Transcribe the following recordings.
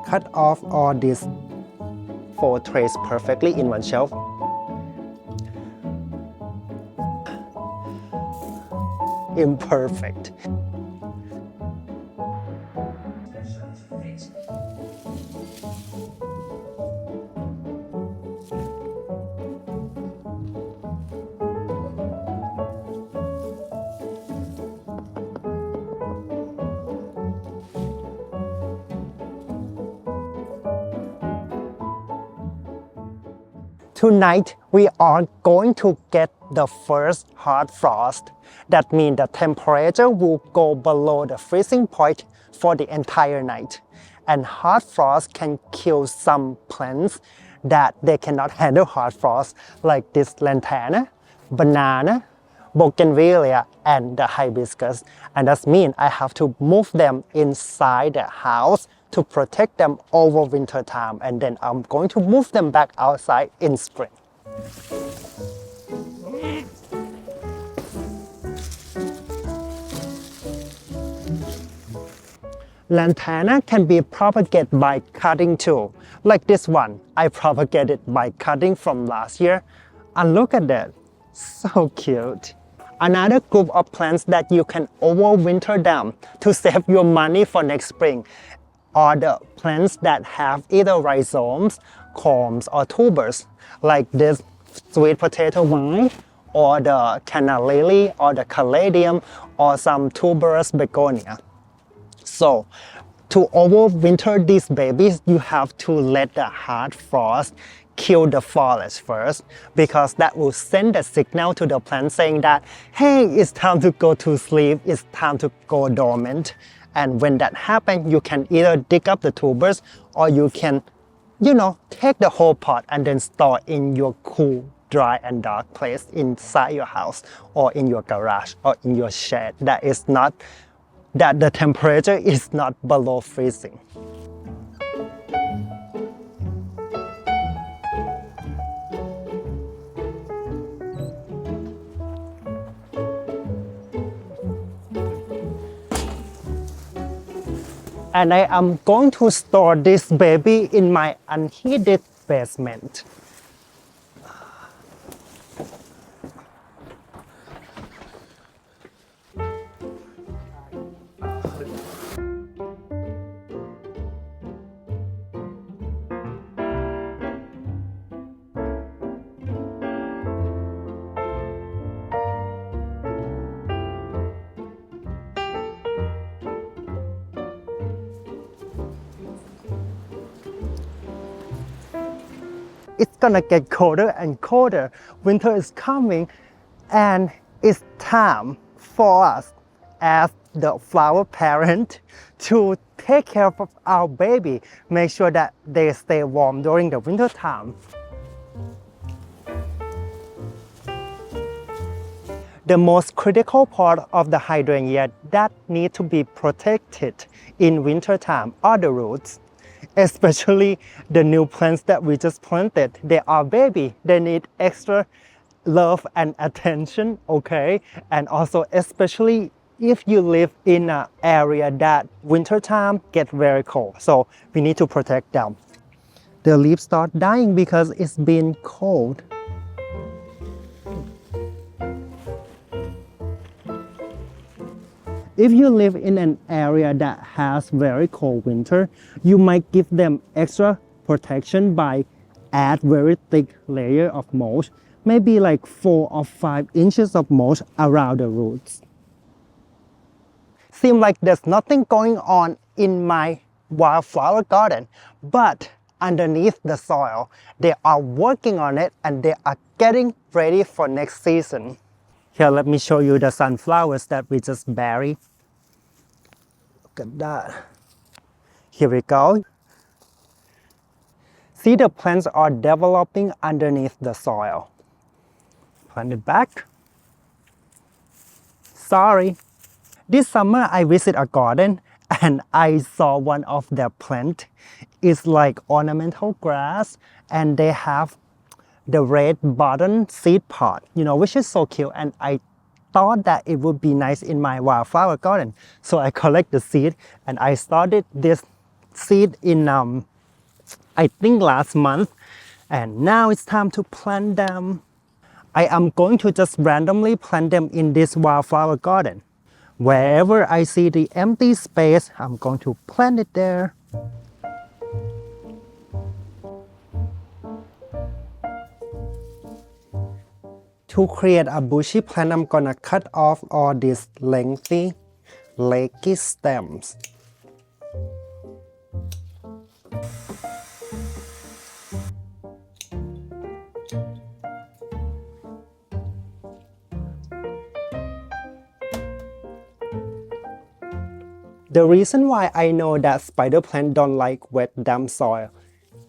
cut off all these 4 trays perfectly in one shelf. Imperfect. Tonight, we are going to get the first hard frost. That means the temperature will go below the freezing point for the entire night. And hard frost can kill some plants that they cannot handle hard frost, like this lantana, banana, bougainvillea, and the hibiscus. And that means I have to move them inside the house to protect them over winter time, and then I'm going to move them back outside in spring. Lantana can be propagated by cutting too. Like this one, I propagated by cutting from last year. And look at that, so cute. Another group of plants that you can overwinter them to save your money for next spring are the plants that have either rhizomes, culms, or tubers, like this sweet potato vine, or the canna lily, or the caladium, or some tuberous begonia. So, to overwinter these babies, you have to let the hard frost kill the foliage first, because that will send a signal to the plant saying that, hey, it's time to go to sleep, it's time to go dormant. And when that happens, you can either dig up the tubers, or you can, take the whole pot and then store in your cool, dry and dark place inside your house, or in your garage, or in your shed that the temperature is not below freezing. And I am going to store this baby in my unheated basement. It's gonna get colder and colder. Winter is coming, and it's time for us as the flower parent to take care of our baby, make sure that they stay warm during the winter time. The most critical part of the hydrangea that need to be protected in winter time are the roots. Especially the new plants that we just planted. They are baby, they need extra love and attention, okay? And also especially if you live in an area that wintertime get very cold. So we need to protect them. The leaves start dying because it's been cold. If you live in an area that has very cold winter, you might give them extra protection by add very thick layer of mulch, maybe like 4 or 5 inches of mulch around the roots. Seems like there's nothing going on in my wildflower garden, but underneath the soil, they are working on it and they are getting ready for next season. Here, let me show you the sunflowers that we just buried. Look at that. Here we go. See, the plants are developing underneath the soil. Plant it back. Sorry. This summer, I visit a garden and I saw one of their plants. It's like ornamental grass, and they have the red button seed pod, which is so cute, and I thought that it would be nice in my wildflower garden. So I collect the seed and I started this seed in I think last month, and now it's time to plant them. I am going to just randomly plant them in this wildflower garden. Wherever I see the empty space, I'm going to plant it there. To create a bushy plant, I'm gonna cut off all these lengthy, leggy stems. The reason why I know that spider plants don't like wet, damp soil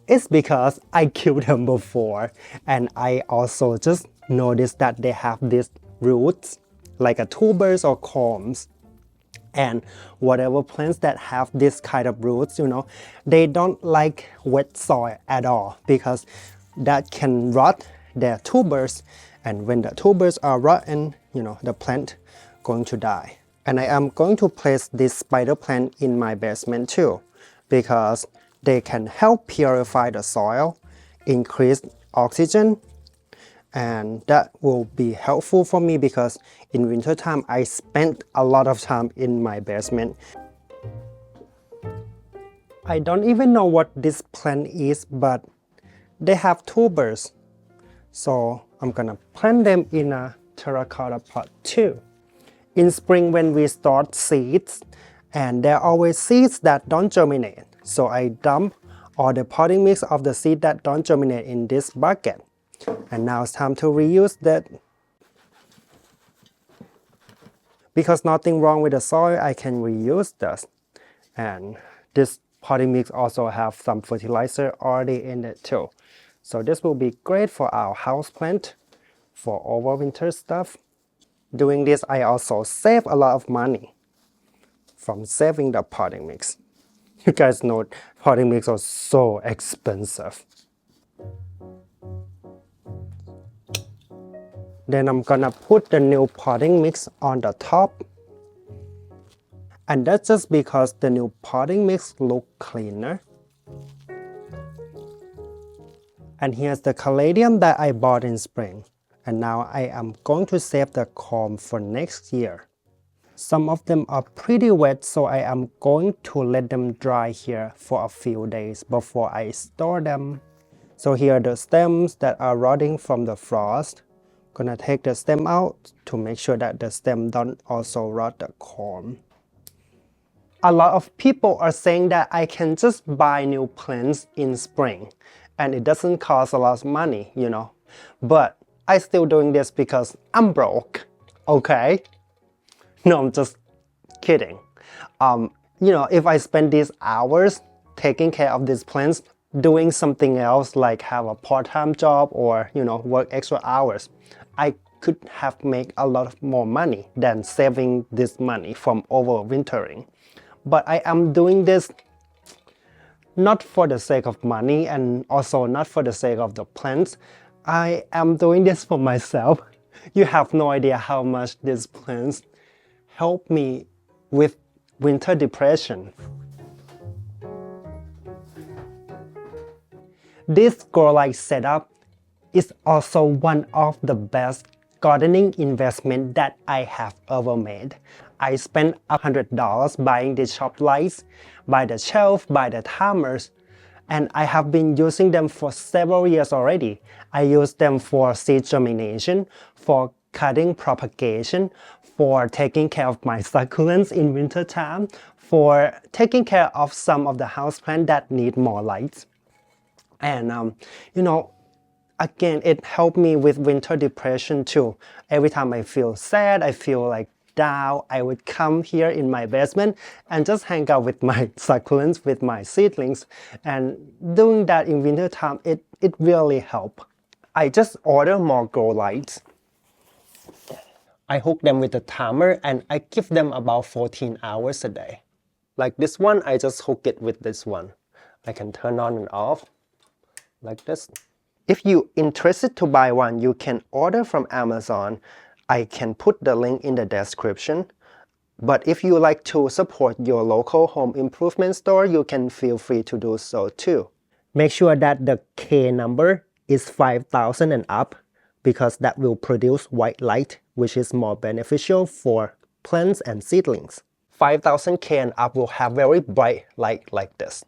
is because I killed them before, and I also just noticed that they have these roots, like a tubers or culms. And whatever plants that have this kind of roots, they don't like wet soil at all because that can rot their tubers. And when the tubers are rotten, the plant going to die. And I am going to place this spider plant in my basement too, because they can help purify the soil, increase oxygen, and that will be helpful for me because in winter time I spent a lot of time in my basement. I don't even know what this plant is, but they have tubers, so I'm gonna plant them in a terracotta pot too. In spring when we start seeds, and there are always seeds that don't germinate, so I dump all the potting mix of the seed that don't germinate in this bucket. And now it's time to reuse that. Because nothing wrong with the soil, I can reuse this. And this potting mix also have some fertilizer already in it too. So this will be great for our houseplant for overwinter stuff. Doing this, I also save a lot of money from saving the potting mix. You guys know potting mix are so expensive. Then I'm gonna put the new potting mix on the top. And that's just because the new potting mix look cleaner. And here's the caladium that I bought in spring. And now I am going to save the culm for next year. Some of them are pretty wet, so I am going to let them dry here for a few days before I store them. So here are the stems that are rotting from the frost. Gonna take the stem out to make sure that the stem don't also rot the culm. A lot of people are saying that I can just buy new plants in spring and it doesn't cost a lot of money, But I still doing this because I'm broke, okay? No, I'm just kidding. If I spend these hours taking care of these plants, doing something else like have a part-time job or, work extra hours, I could have made a lot more money than saving this money from overwintering. But I am doing this not for the sake of money and also not for the sake of the plants. I am doing this for myself. You have no idea how much these plants help me with winter depression. This grow light setup is also one of the best gardening investment that I have ever made. I spent $100 buying the shop lights, by the shelf, by the timers, and I have been using them for several years already. I use them for seed germination, for cutting propagation, for taking care of my succulents in winter time, for taking care of some of the houseplants that need more light. And again, it helped me with winter depression too. Every time I feel sad, I feel like down, I would come here in my basement and just hang out with my succulents, with my seedlings. And doing that in winter time, it really helped. I just order more grow lights. I hook them with a timer and I give them about 14 hours a day. Like this one, I just hook it with this one. I can turn on and off like this. If you're interested to buy one, you can order from Amazon. I can put the link in the description. But if you like to support your local home improvement store, you can feel free to do so too. Make sure that the K number is 5,000 and up because that will produce white light, which is more beneficial for plants and seedlings. 5,000 K and up will have very bright light like this.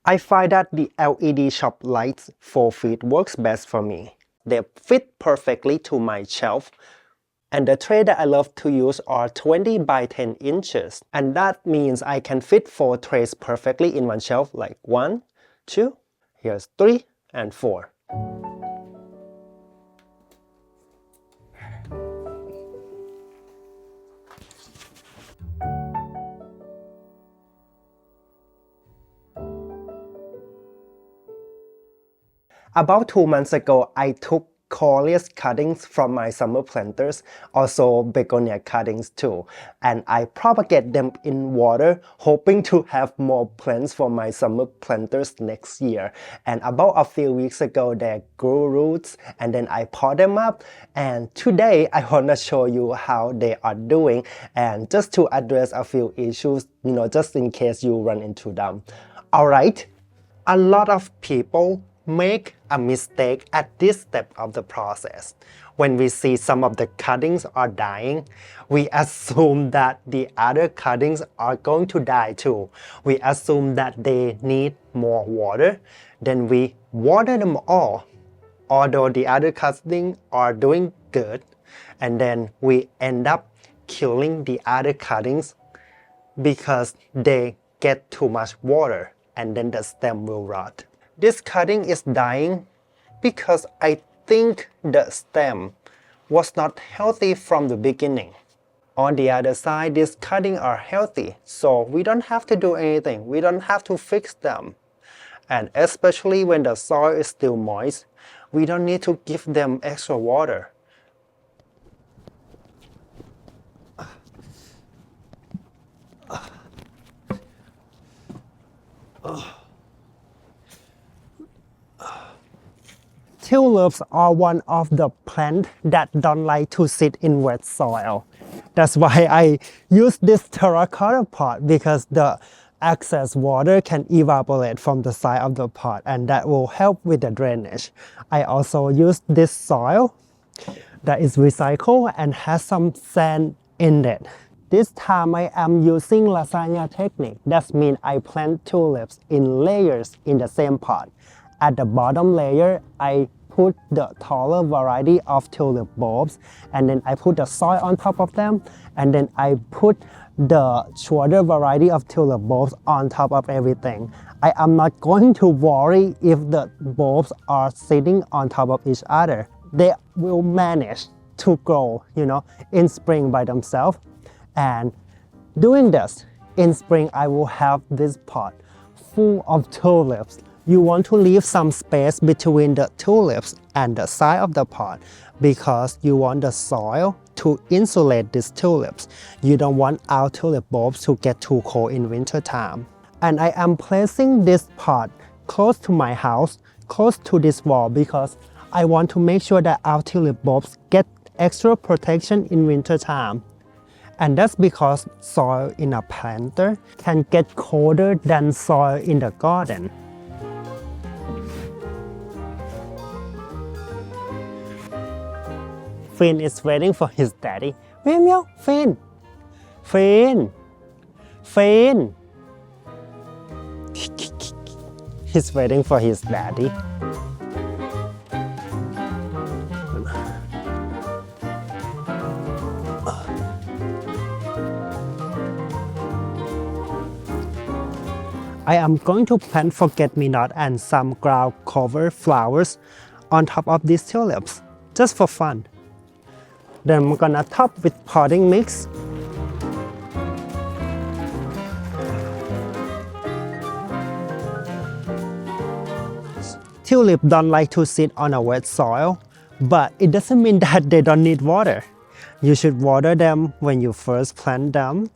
I find that the LED shop lights 4 feet works best for me. They fit perfectly to my shelf. And the tray that I love to use are 20 by 10 inches. And that means I can fit 4 trays perfectly in one shelf, like 1, 2, here's 3, and 4. About 2 months ago, I took coleus cuttings from my summer planters, also begonia cuttings too, and I propagate them in water, hoping to have more plants for my summer planters next year. And about a few weeks ago, they grew roots, and then I pot them up, and today I want to show you how they are doing, and just to address a few issues, just in case you run into them. Alright, a lot of people make a mistake at this step of the process. When we see some of the cuttings are dying, we assume that the other cuttings are going to die too. We assume that they need more water, then we water them all, although the other cuttings are doing good, and then we end up killing the other cuttings because they get too much water, and then the stem will rot. This cutting is dying because I think the stem was not healthy from the beginning. On the other side, these cuttings are healthy, so we don't have to do anything. We don't have to fix them. And especially when the soil is still moist, we don't need to give them extra water. Tulips are one of the plants that don't like to sit in wet soil. That's why I use this terracotta pot, because the excess water can evaporate from the side of the pot, and that will help with the drainage. I also use this soil that is recycled and has some sand in it. This time I am using lasagna technique. That means I plant tulips in layers in the same pot. At the bottom layer, I put the taller variety of tulip bulbs, and then I put the soil on top of them, and then I put the shorter variety of tulip bulbs on top of everything. I am not going to worry if the bulbs are sitting on top of each other. They will manage to grow, in spring by themselves. And doing this, in spring I will have this pot full of tulips. You want to leave some space between the tulips and the side of the pot because you want the soil to insulate these tulips. You don't want our tulip bulbs to get too cold in winter time. And I am placing this pot close to my house, close to this wall, because I want to make sure that our tulip bulbs get extra protection in winter time. And that's because soil in a planter can get colder than soil in the garden. Finn is waiting for his daddy. Meow meow, Finn! Finn! Finn! He's waiting for his daddy. I am going to plant forget-me-not and some ground cover flowers on top of these tulips, just for fun. Then I'm gonna top with potting mix. Tulips don't like to sit on a wet soil, but it doesn't mean that they don't need water. You should water them when you first plant them.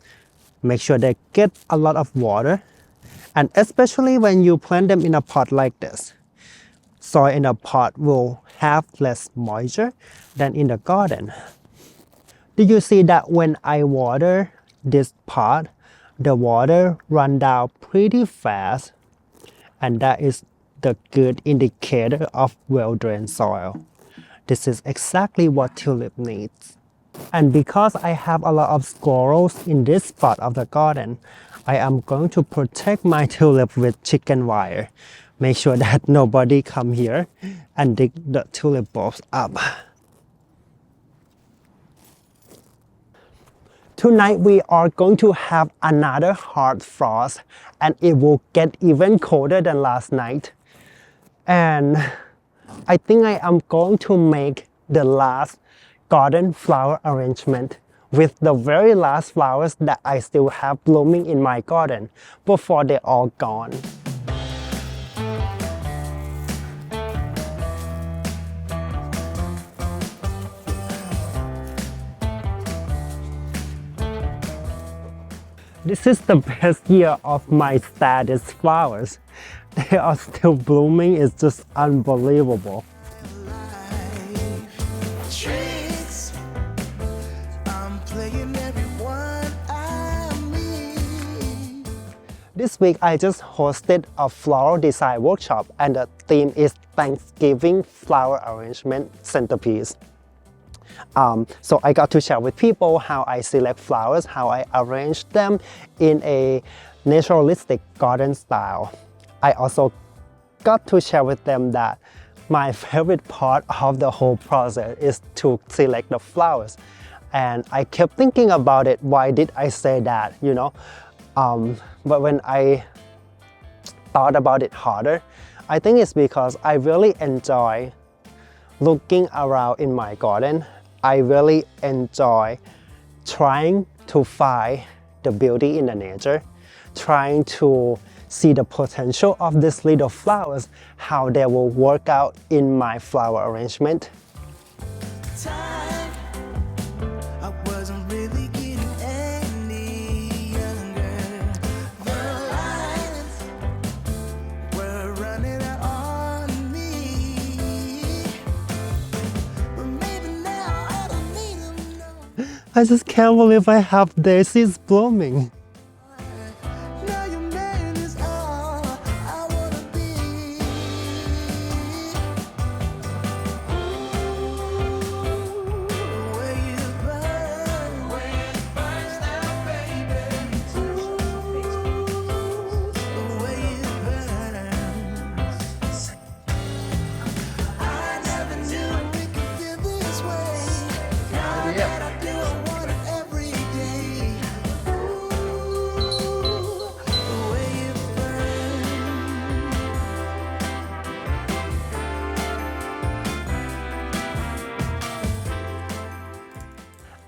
Make sure they get a lot of water. And especially when you plant them in a pot like this. Soil in a pot will have less moisture than in the garden. Do you see that when I water this part, the water run down pretty fast, and that is the good indicator of well-drained soil. This is exactly what tulip needs. And because I have a lot of squirrels in this part of the garden, I am going to protect my tulip with chicken wire. Make sure that nobody come here and dig the tulip bulbs up. Tonight we are going to have another hard frost, and it will get even colder than last night. And I think I am going to make the last garden flower arrangement with the very last flowers that I still have blooming in my garden before they're all gone. This is the best year of my saddest flowers. They are still blooming, it's just unbelievable. This week I just hosted a floral design workshop, and the theme is Thanksgiving flower arrangement centerpiece. So I got to share with people how I select flowers, how I arrange them in a naturalistic garden style. I also got to share with them that my favorite part of the whole process is to select the flowers. And I kept thinking about it, why did I say that, you know? But when I thought about it harder, I think it's because I really enjoy looking around in my garden. I really enjoy trying to find the beauty in the nature, trying to see the potential of these little flowers, how they will work out in my flower arrangement. I just can't believe I have daisies blooming.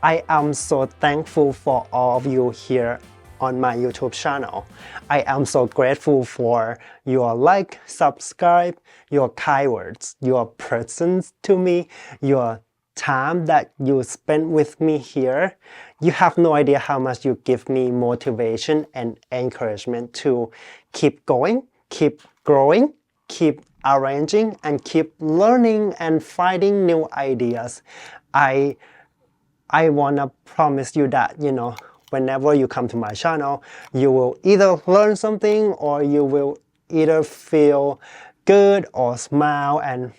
I am so thankful for all of you here on my YouTube channel. I am so grateful for your like, subscribe, your kind words, your presence to me, your time that you spend with me here. You have no idea how much you give me motivation and encouragement to keep going, keep growing, keep arranging, and keep learning and finding new ideas. I wanna promise you that, you know, whenever you come to my channel, you will either learn something or you will either feel good or smile, and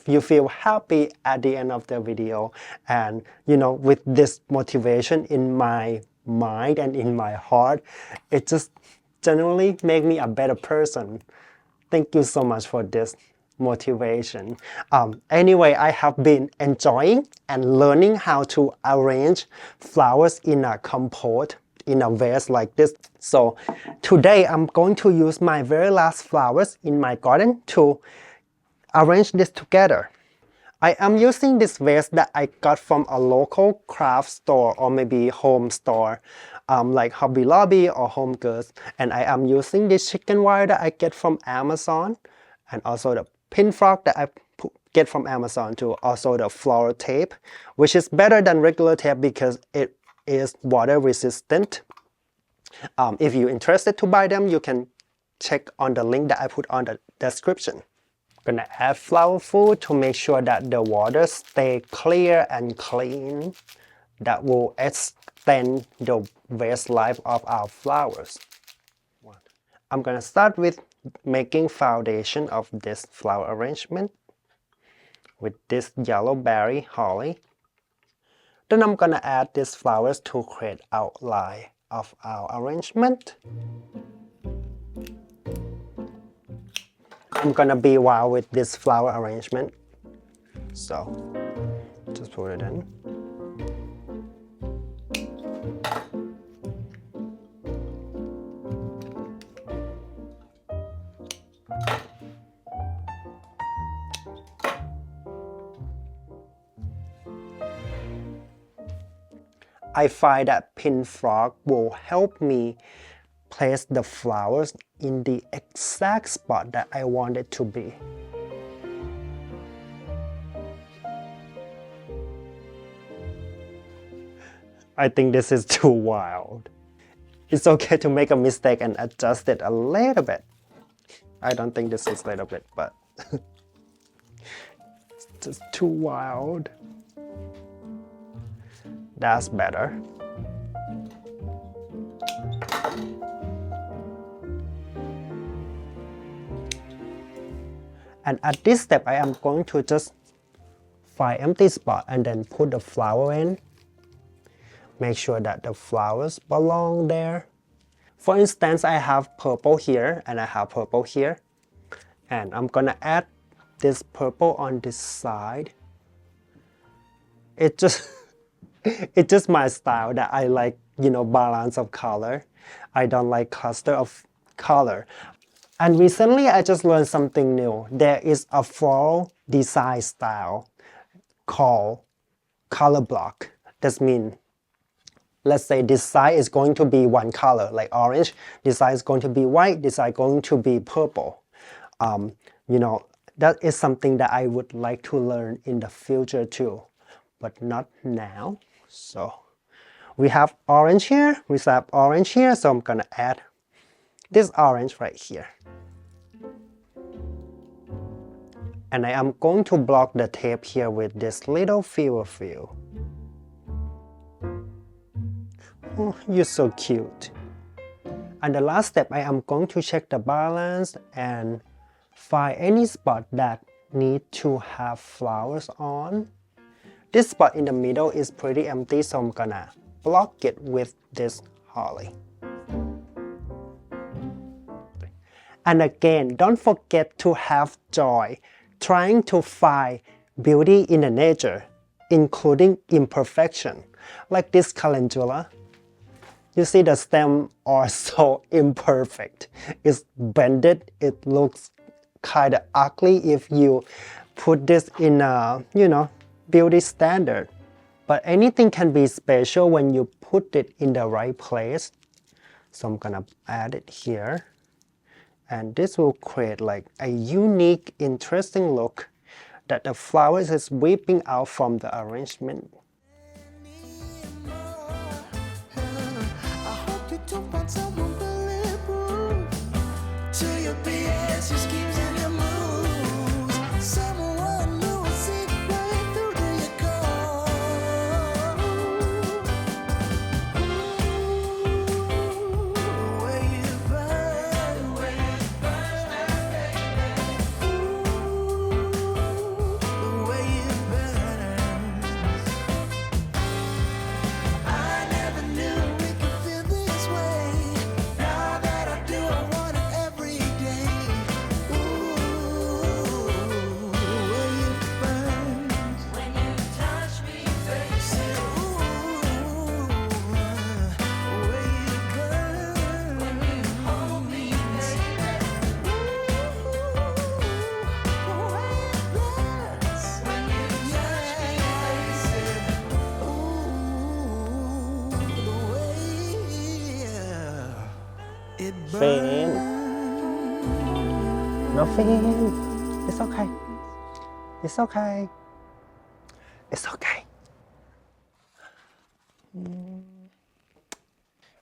you feel happy at the end of the video. And you know, with this motivation in my mind and in my heart, it just genuinely makes me a better person. Thank you so much for this motivation. Anyway, I have been enjoying and learning how to arrange flowers in a compote, in a vase like this. So today I'm going to use my very last flowers in my garden to arrange this together. I am using this vase that I got from a local craft store or maybe home store, like Hobby Lobby or Home Goods. And I am using this chicken wire that I get from Amazon, and also the pin frog that I get from Amazon too. Also the floral tape, which is better than regular tape because it is water resistant. If you're interested to buy them, you can check on the link that I put on the description. I'm gonna add flower food to make sure that the water stay clear and clean. That will extend the waste life of our flowers. I'm gonna start with making foundation of this flower arrangement with this yellow berry holly. Then I'm gonna add these flowers to create outline of our arrangement. I'm gonna be wild with this flower arrangement, so just put it in. I find that pin frog will help me place the flowers in the exact spot that I want it to be. I think this is too wild. It's okay to make a mistake and adjust it a little bit. I don't think this is a little bit, but it's just too wild. That's better. And at this step, I am going to just find empty spot and then put the flower in. Make sure that the flowers belong there. For instance, I have purple here and I have purple here. And I'm gonna add this purple on this side. It's just my style that I like, balance of color. I don't like cluster of color. And recently I just learned something new. There is a floral design style called color block. That means, let's say this side is going to be one color, like orange. This side is going to be white. This side is going to be purple. That is something that I would like to learn in the future too, but not now. So we have orange here, we have orange here, so I'm gonna add this orange right here. And I am going to block the tape here with this little fewer fill. Oh, you're so cute. And the last step, I am going to check the balance and find any spot that need to have flowers on. This spot in the middle is pretty empty, so I'm gonna block it with this holly. And again, don't forget to have joy trying to find beauty in the nature, including imperfection. Like this calendula. You see the stem are so imperfect. It's bended, it looks kind of ugly if you put this in a, beauty standard. But anything can be special when you put it in the right place. So I'm gonna add it here. And this will create like a unique, interesting look that the flowers is weeping out from the arrangement. Finn. No, Finn. It's okay. It's okay. It's okay.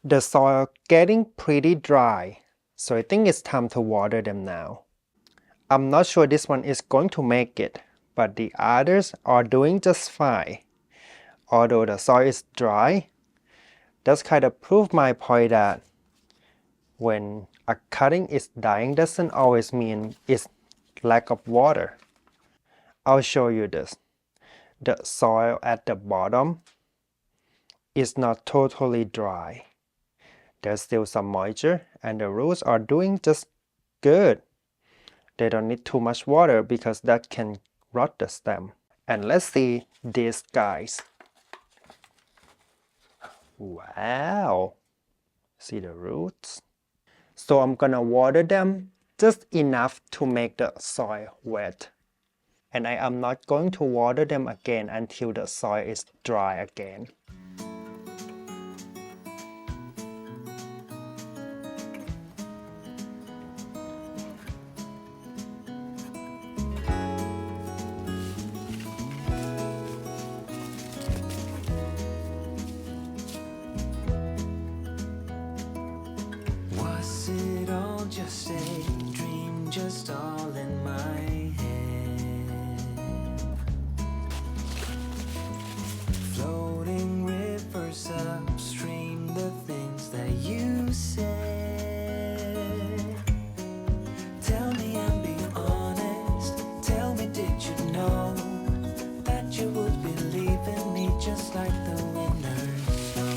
The soil getting pretty dry, so I think it's time to water them now. I'm not sure this one is going to make it, but the others are doing just fine. Although the soil is dry, That's kind of prove my point that when a cutting is dying doesn't always mean it's lack of water. I'll show you this. The soil at the bottom is not totally dry. There's still some moisture and the roots are doing just good. They don't need too much water because that can rot the stem. And let's see these guys. Wow! See the roots? So I'm gonna water them just enough to make the soil wet. And I am not going to water them again until the soil is dry again. Was it all just a dream, just all in my head? Floating rivers upstream, the things that you said. Tell me and be honest, tell me, did you know that you would believe in me just like the winner's snow?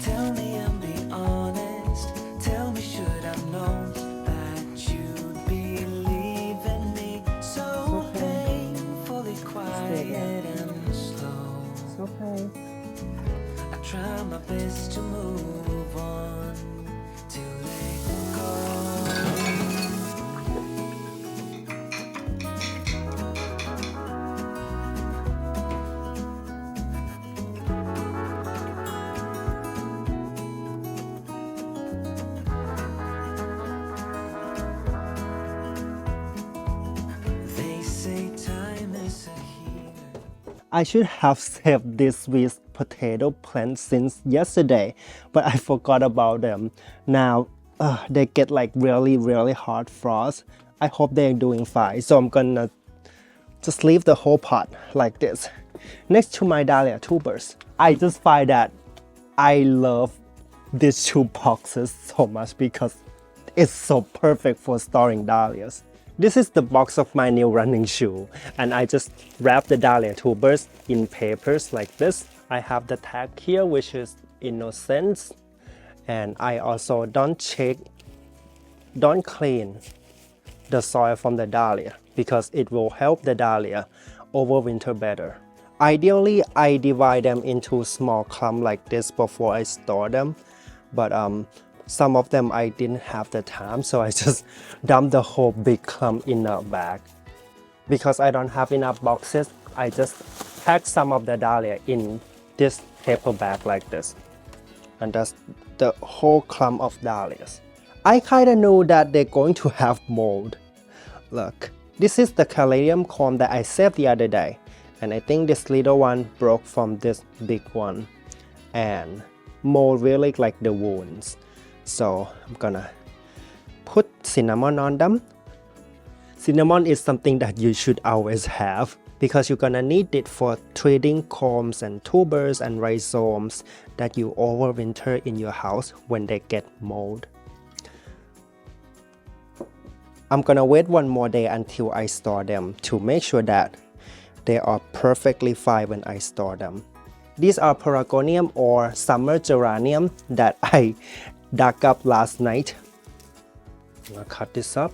Tell me and be honest, tell me, should I've known that you'd believe in me? So painfully quiet and slow. Okay. I try my best to move on, to let go. They say time is a healer. I should have saved these sweet potato plants since yesterday, but I forgot about them. Now they get like really hard frost. I hope they're doing fine, so I'm gonna just leave the whole pot like this next to my dahlia tubers. I just find that I love these two boxes so much because it's so perfect for storing dahlias. This is the box of my new running shoe, and I just wrap the dahlia tubers in papers like this. I have the tag here, which is innocence, and I also don't clean the soil from the dahlia because it will help the dahlia overwinter better. Ideally, I divide them into small clumps like this before I store them, but some of them I didn't have the time, so I just dumped the whole big clump in a bag. Because I don't have enough boxes, I just pack some of the dahlia in this paper bag like this. And that's the whole clump of dahlias. I kinda knew that they're going to have mold. Look, this is the caladium comb that I saved the other day. And I think this little one broke from this big one. And mold really like the wounds. So I'm gonna put cinnamon on them. Cinnamon is something that you should always have because you're gonna need it for treating combs and tubers and rhizomes that you overwinter in your house when they get mold. I'm gonna wait one more day until I store them to make sure that they are perfectly fine when I store them. These are pelargonium or summer geranium that I dug up last night. I'm gonna cut this up.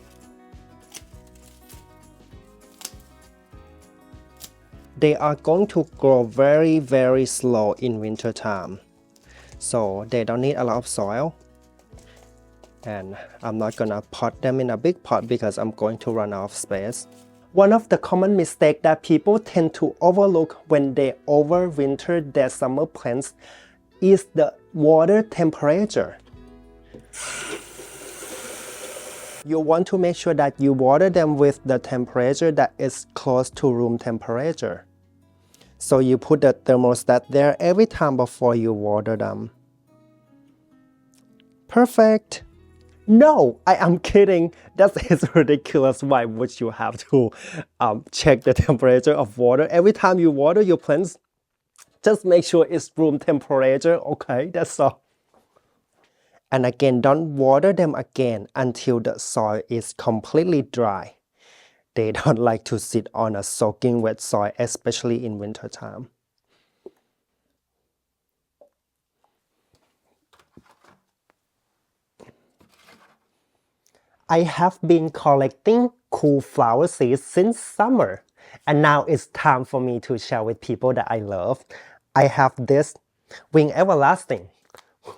They are going to grow very slow in winter time, so they don't need a lot of soil. And I'm not gonna pot them in a big pot because I'm going to run out of space. One of the common mistakes that people tend to overlook when they overwinter their summer plants is the water temperature. You want to make sure that you water them with the temperature that is close to room temperature. So you put the thermostat there every time before you water them. Perfect! No, I am kidding. That is ridiculous. Why would you have to check the temperature of water every time you water your plants? Just make sure it's room temperature, okay? That's all. And again, don't water them again until the soil is completely dry. They don't like to sit on a soaking wet soil, especially in winter time. I have been collecting cool flower seeds since summer, and now it's time for me to share with people that I love. I have this Wing Everlasting,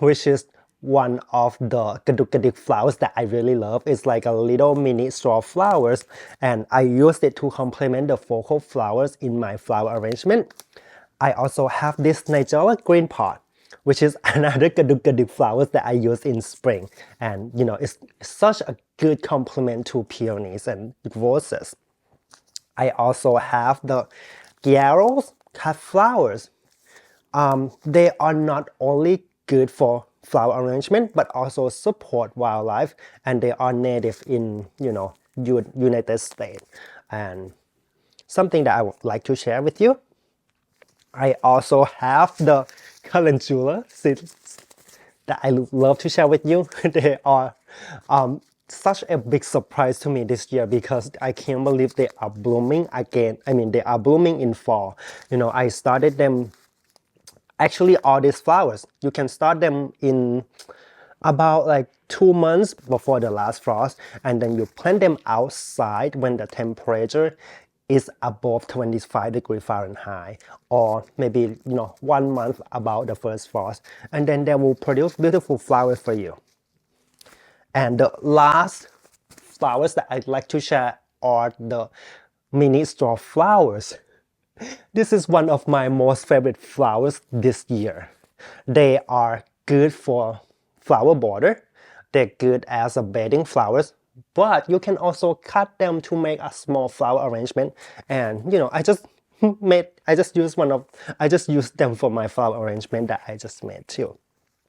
which is one of the kaduk flowers that I really love. It's like a little mini straw flowers, and I used it to complement the focal flowers in my flower arrangement. I also have this Nigella green pot, which is another kaduk flowers that I use in spring. And you know, it's such a good complement to peonies and roses. I also have the Yarrows cut flowers. They are not only good for flower arrangement, but also support wildlife, and they are native in, you know, United States. And something that I would like to share with you. I also have the calendula seeds that I love to share with you. They are such a big surprise to me this year because I can't believe they are blooming again. I mean, they are blooming in fall. You know, I started them, actually all these flowers, you can start them in about like 2 months before the last frost, and then you plant them outside when the temperature is above 25 degrees Fahrenheit, or maybe, you know, 1 month about the first frost, and then they will produce beautiful flowers for you. And the last flowers that I'd like to share are the mini straw flowers. This is one of my most favorite flowers this year. They are good for flower border. They're good as a bedding flowers, but you can also cut them to make a small flower arrangement. And you know, I just used them for my flower arrangement that I just made too.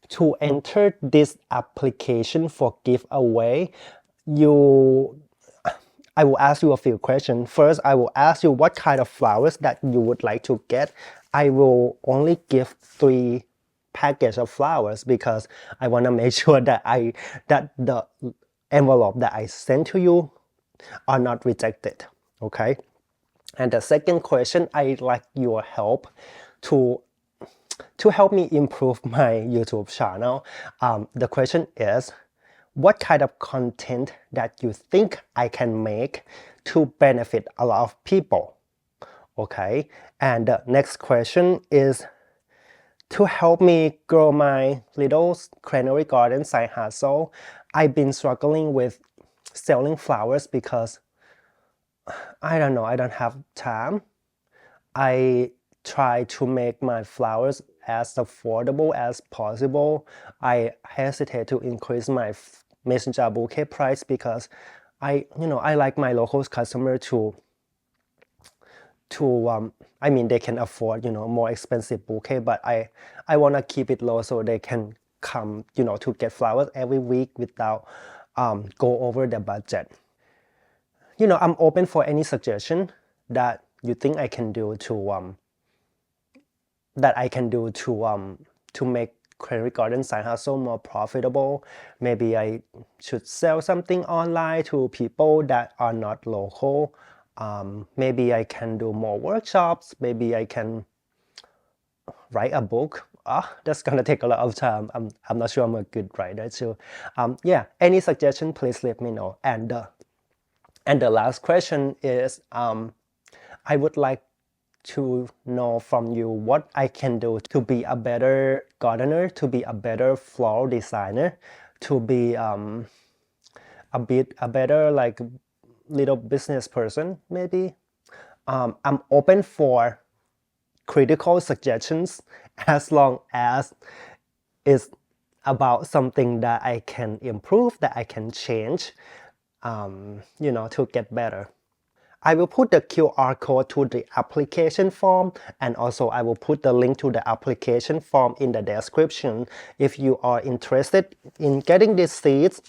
To enter this application for giveaway, I will ask you a few questions. First, I will ask you what kind of flowers that you would like to get. I will only give 3 packages of flowers because I want to make sure that the envelope that I send to you are not rejected. Okay. And the second question, I'd like your help to help me improve my YouTube channel. The question is, what kind of content that you think I can make to benefit a lot of people? Okay, and the next question is to help me grow my little granary garden side hustle. I've been struggling with selling flowers because I don't know, I don't have time. I try to make my flowers as affordable as possible. I hesitate to increase my messenger bouquet price because I like my local customer to I mean, they can afford, you know, more expensive bouquet, but I want to keep it low so they can come, you know, to get flowers every week without go over the budget. You know, I'm open for any suggestion that you think I can do to to make Cranberry Garden side hustle more profitable. Maybe I should sell something online to people that are not local. Maybe I can do more workshops. Maybe I can write a book. That's gonna take a lot of time. I'm not sure I'm a good writer. So yeah, any suggestion, please let me know. And the last question is, I would like to know from you what I can do to be a better gardener, to be a better floral designer, to be a better like little business person maybe. I'm open for critical suggestions as long as it's about something that I can improve, that I can change, you know, to get better. I will put the QR code to the application form, and also I will put the link to the application form in the description if you are interested in getting these seeds.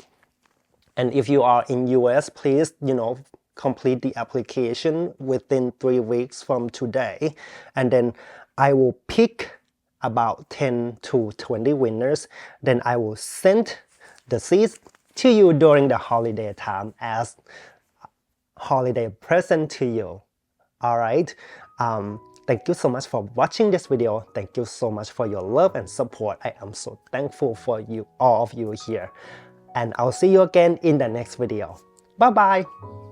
And if you are in US, please, you know, complete the application within 3 weeks from today. And then I will pick about 10 to 20 winners. Then I will send the seeds to you during the holiday time as holiday present to you. Alright, thank you so much for watching this video. Thank you so much for your love and support. I am so thankful for you, all of you here. And I'll see you again in the next video. Bye bye.